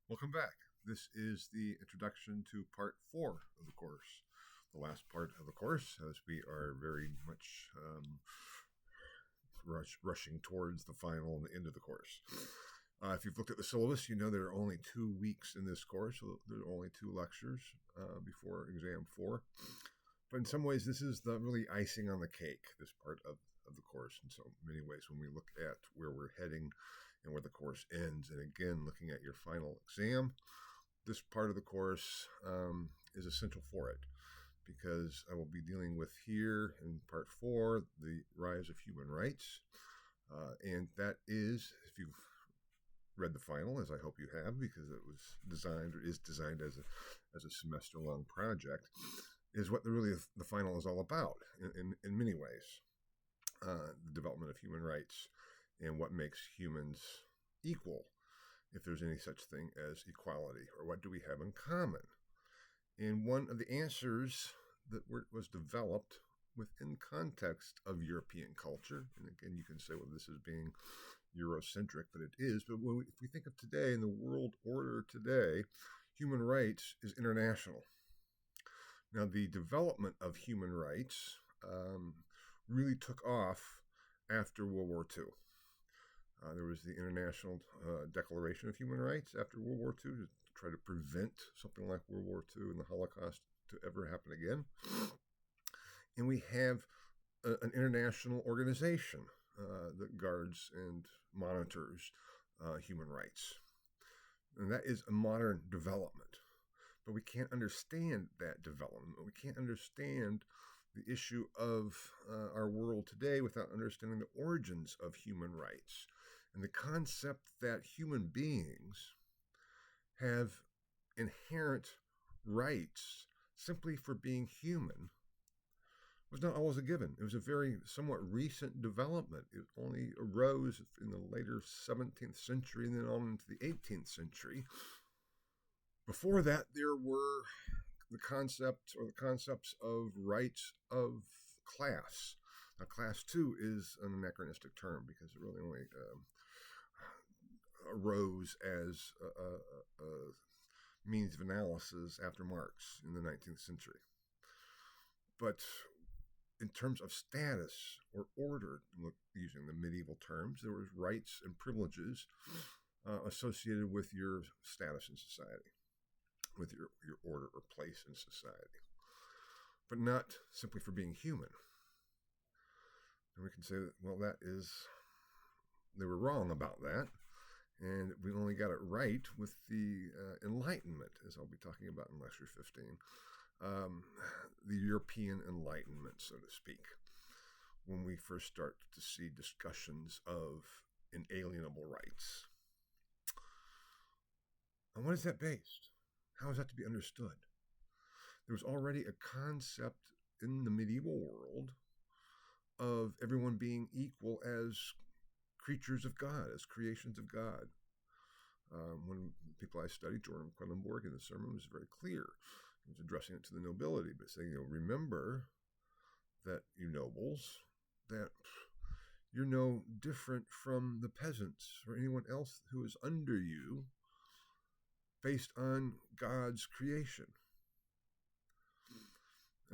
Welcome back. This is the introduction to part 4 of the course. The last part of the course, as we are very much rushing towards the final and the end of the course. If you've looked at the syllabus, you know there are only 2 weeks in this course, so there are only 2 lectures before exam 4. But in some ways, this is the really icing on the cake, this part of the course. In so many ways, when we look at where we're heading and where the course ends, and again, looking at your final exam, this part of the course is essential for it, because I will be dealing with here in part 4, the rise of human rights. And that is, if you've read the final, as I hope you have, because it was designed or is designed as a semester-long project, is what the final is all about in many ways. The development of human rights and what makes humans equal, if there's any such thing as equality, or what do we have in common. And one of the answers that was developed within context of European culture, and again, you can say, well, this is being Eurocentric, but it is. But if we think of today, in the world order today, human rights is international. Now, the development of human rights really took off after World War II. There was the International Declaration of Human Rights after World War II to try to prevent something like World War II and the Holocaust to ever happen again. And we have an international organization that guards and monitors human rights. And that is a modern development. But we can't understand that development. We can't understand the issue of our world today without understanding the origins of human rights and the concept that human beings have inherent rights simply for being human was not always a given. It was a very somewhat recent development. It only arose in the later 17th century and then on into the 18th century. Before that, there were the concepts of rights of class. Now, class 2 is an anachronistic term because it really only arose as a means of analysis after Marx in the 19th century. But in terms of status or order, using the medieval terms, there was rights and privileges associated with your status in society, with your order or place in society, but not simply for being human. And we can say that, well, they were wrong about that, and we only got it right with the Enlightenment, as I'll be talking about in Lecture 15, the European Enlightenment, so to speak, when we first start to see discussions of inalienable rights. On what is that based? How is that to be understood? There was already a concept in the medieval world of everyone being equal as creatures of God, as creations of God. When people I studied, Jordan Quedlinburg, in the sermon was very clear. He was addressing it to the nobility, but saying, remember that you nobles, that you're no different from the peasants or anyone else who is under you, based on God's creation.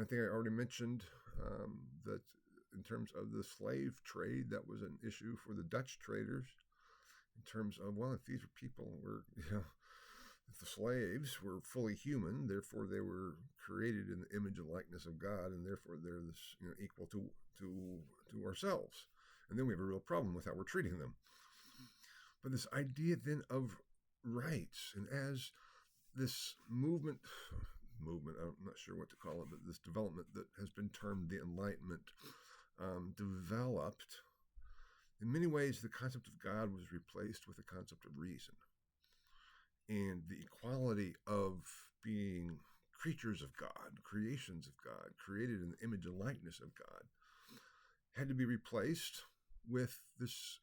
I think I already mentioned that in terms of the slave trade, that was an issue for the Dutch traders, in terms of, well, if these people were, if the slaves were fully human, therefore they were created in the image and likeness of God, and therefore they're this, equal to ourselves. And then we have a real problem with how we're treating them. But this idea then of rights, and as this movement, I'm not sure what to call it, but this development that has been termed the Enlightenment developed, in many ways the concept of God was replaced with the concept of reason. And the equality of being creatures of God, creations of God, created in the image and likeness of God, had to be replaced with this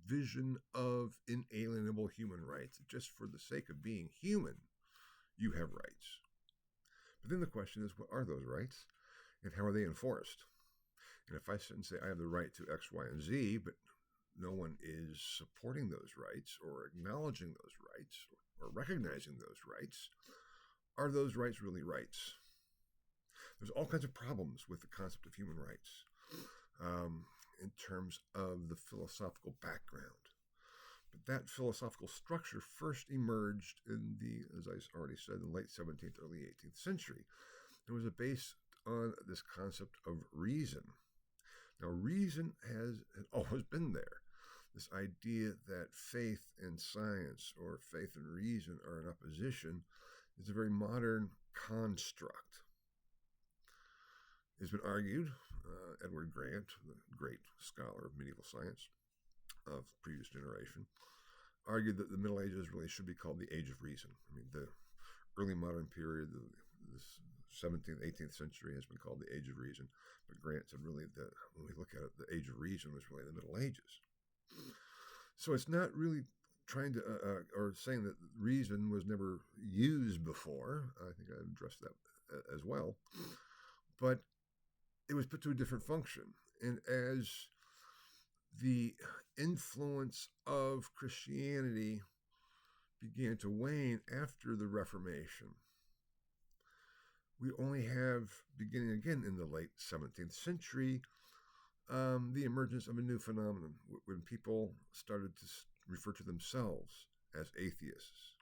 vision of inalienable human rights. Just for the sake of being human, you have rights. But then the question is, what are those rights and how are they enforced? And if I sit and say I have the right to X, Y, and Z, but no one is supporting those rights or acknowledging those rights or recognizing those rights, are those rights really rights? There's all kinds of problems with the concept of human rights in terms of the philosophical background. But that philosophical structure first emerged in the, as I already said, in the late 17th, early 18th century. It was based on this concept of reason. Now, reason had always been there. This idea that faith and science or faith and reason are in opposition is a very modern construct. It's been argued, Edward Grant, the great scholar of medieval science of previous generation, argued that the Middle Ages really should be called the Age of Reason. I mean, the early modern period, the 17th, 18th century has been called the Age of Reason. But Grant said really that when we look at it, the Age of Reason was really the Middle Ages. So it's not really trying to, or saying that reason was never used before. I think I addressed that as well. But it was put to a different function. And as the influence of Christianity began to wane after the Reformation, we only have, beginning again in the late 17th century, the emergence of a new phenomenon when people started to refer to themselves as atheists.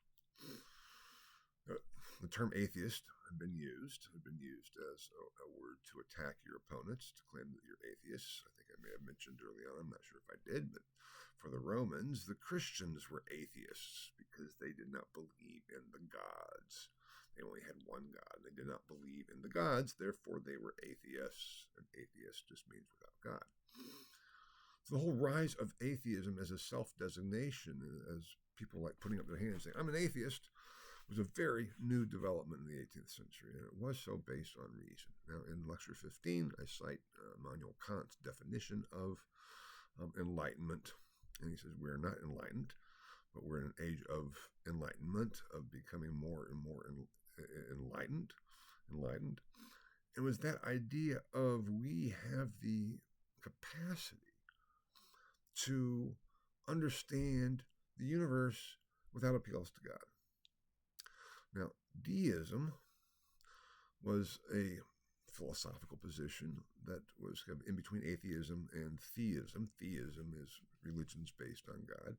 The term atheist had been used as a word to attack your opponents, to claim that you're atheists. I think I may have mentioned early on, I'm not sure if I did, but for the Romans, the Christians were atheists because they did not believe in the gods. They only had one God. They did not believe in the gods, therefore they were atheists. And atheist just means without God. So the whole rise of atheism as a self-designation, as people like putting up their hands saying, I'm an atheist, was a very new development in the 18th century, and it was so based on reason. Now, in Lecture 15, I cite Immanuel Kant's definition of enlightenment, and he says we're not enlightened, but we're in an age of enlightenment, of becoming more and more enlightened. It was that idea of we have the capacity to understand the universe without appeals to God. Now, deism was a philosophical position that was kind of in between atheism and theism. Theism is religions based on God.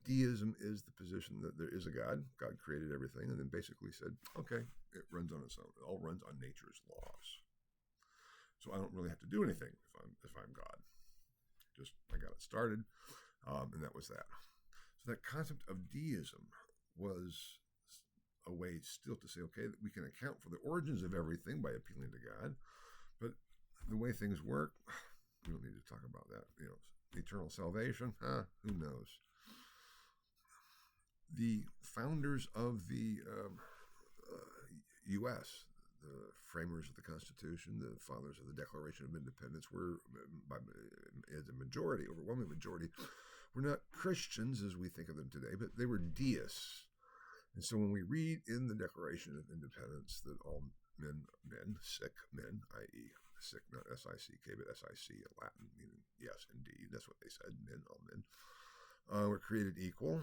Deism is the position that there is a God. God created everything and then basically said, okay, it runs on its own. It all runs on nature's laws. So I don't really have to do anything if I'm God. Just I got it started, and that was that. So that concept of deism was a way still to say, okay, we can account for the origins of everything by appealing to God, but the way things work, we don't need to talk about that. Eternal salvation, who knows? The founders of the U.S., the framers of the Constitution, the fathers of the Declaration of Independence, were, as a majority, overwhelming majority, were not Christians as we think of them today, but they were deists. And so when we read in the Declaration of Independence that all men, sic men, i.e. sic, not S-I-C-K, but S-I-C, Latin, meaning yes, indeed, that's what they said, men, all men, were created equal,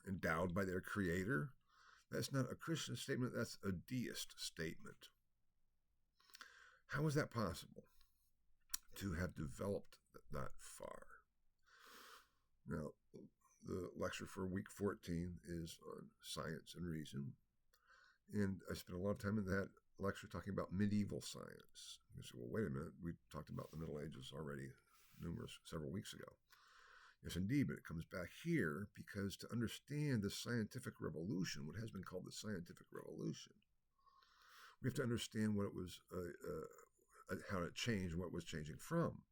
endowed by their creator. That's not a Christian statement, that's a deist statement. How is that possible to have developed that far? Now, the lecture for week 14 is on science and reason. And I spent a lot of time in that lecture talking about medieval science. You say, well, wait a minute, we talked about the Middle Ages already several weeks ago. Yes, indeed, but it comes back here because to understand the scientific revolution, what has been called the scientific revolution, we have to understand what it was, how it changed, and what it was changing from.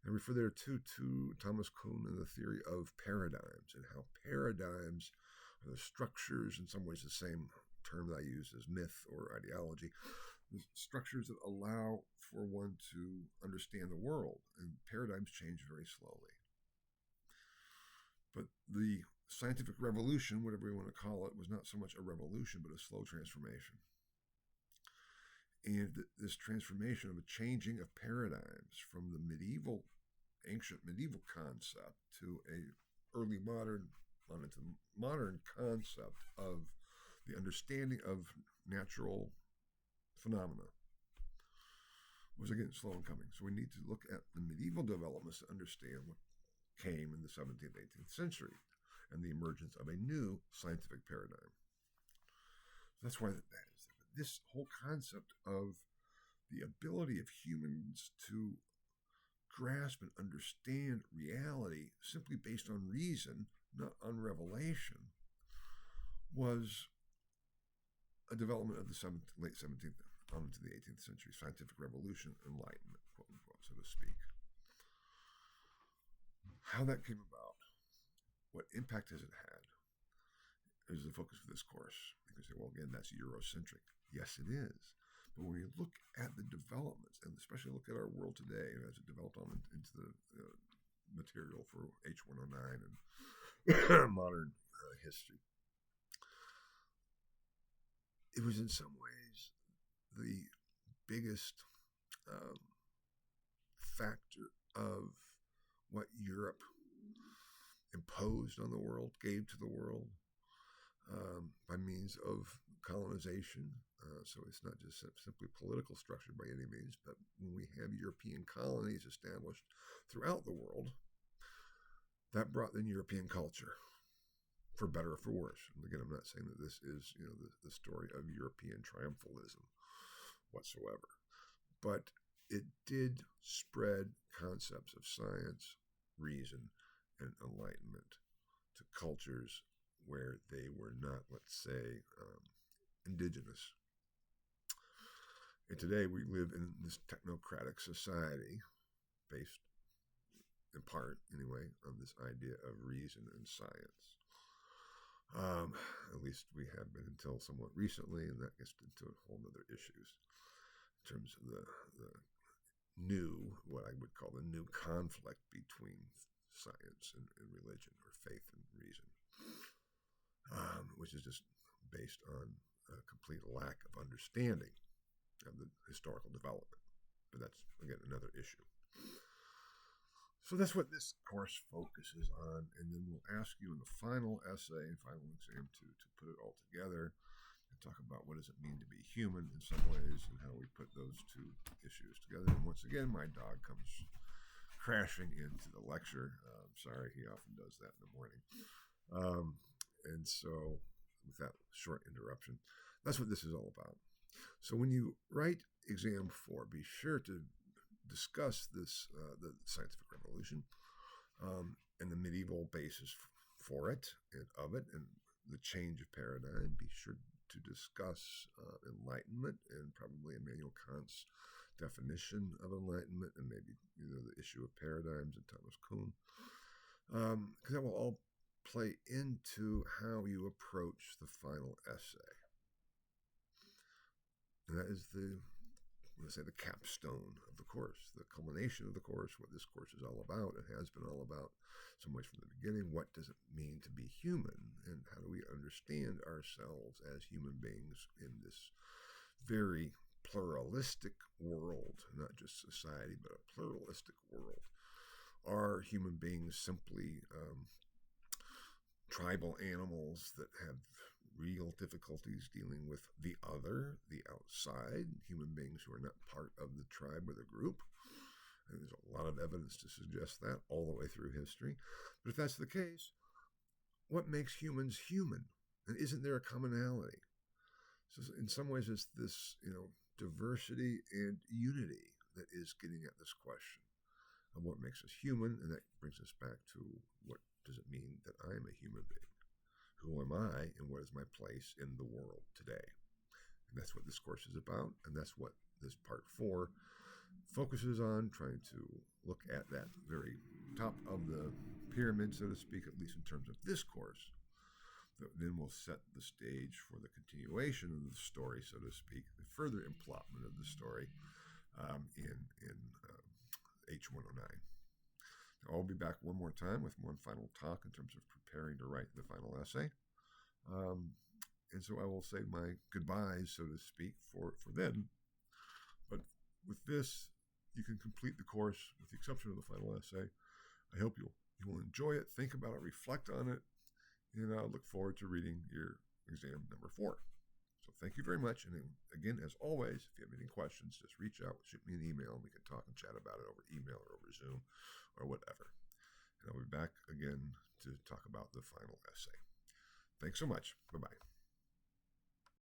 I refer there to Thomas Kuhn and the theory of paradigms, and how paradigms are the structures, in some ways the same term that I use as myth or ideology, the structures that allow for one to understand the world, and paradigms change very slowly. But the scientific revolution, whatever you want to call it, was not so much a revolution, but a slow transformation. And this transformation of a changing of paradigms from the medieval ancient medieval concept to a early modern on into modern concept of the understanding of natural phenomena was again slow in coming. So we need to look at the medieval developments to understand what came in the 17th, 18th century and the emergence of a new scientific paradigm. So that's why that is. This whole concept of the ability of humans to grasp and understand reality simply based on reason, not on revelation, was a development of the late 17th on into the 18th century, scientific revolution, enlightenment, quote unquote, so to speak. How that came about, what impact has it had, is the focus of this course. You can say, well, again, that's Eurocentric. Yes, it is. But when you look at the developments, and especially look at our world today as it developed on into the material for H109 and modern history, it was in some ways the biggest factor of what Europe imposed on the world, gave to the world by means of colonization. So it's not just simply political structure by any means, but when we have European colonies established throughout the world, that brought in European culture, for better or for worse. And again, I'm not saying that this is the story of European triumphalism whatsoever, but it did spread concepts of science, reason, and enlightenment to cultures where they were not, let's say, indigenous. And today we live in this technocratic society based, in part anyway, on this idea of reason and science. At least we have been until somewhat recently, and that gets into a whole other issues in terms of the new, what I would call the new conflict between science and religion, or faith and reason, which is just based on a complete lack of understanding of the historical development. But that's, again, another issue. So that's what this course focuses on, and then we'll ask you in the final essay and final exam to put it all together and talk about what does it mean to be human in some ways and how we put those two issues together. And once again, my dog comes crashing into the lecture. Sorry, he often does that in the morning. And so with that short interruption, that's what this is all about. So when you write exam 4, be sure to discuss this, the scientific revolution, and the medieval basis for it and of it, and the change of paradigm. Be sure to discuss enlightenment and probably Immanuel Kant's definition of enlightenment, and maybe the issue of paradigms and Thomas Kuhn, because that will all play into how you approach the final essay. And that is the capstone of the course, the culmination of the course, what this course is all about. It has been all about so much from the beginning. What does it mean to be human? And how do we understand ourselves as human beings in this very pluralistic world, not just society, but a pluralistic world? Are human beings simply tribal animals that have real difficulties dealing with the other, the outside, human beings who are not part of the tribe or the group? And there's a lot of evidence to suggest that all the way through history. But if that's the case, what makes humans human? And isn't there a commonality? So in some ways, it's this, diversity and unity that is getting at this question of what makes us human. And that brings us back to, what does it mean that I am a human being? Who am I, and what is my place in the world today? And that's what this course is about, and that's what this part 4 focuses on, trying to look at that very top of the pyramid, so to speak, at least in terms of this course. Then we'll set the stage for the continuation of the story, so to speak, the further emplotment of the story in H109. I'll be back one more time with one final talk in terms of preparing to write the final essay. And so I will say my goodbyes, so to speak, for then. But with this, you can complete the course with the exception of the final essay. I hope you will enjoy it, think about it, reflect on it, and I look forward to reading your exam number 4. So thank you very much. And again, as always, if you have any questions, just reach out, shoot me an email, and we can talk and chat about it over email or over Zoom or whatever. And I'll be back again to talk about the final essay. Thanks so much. Bye-bye.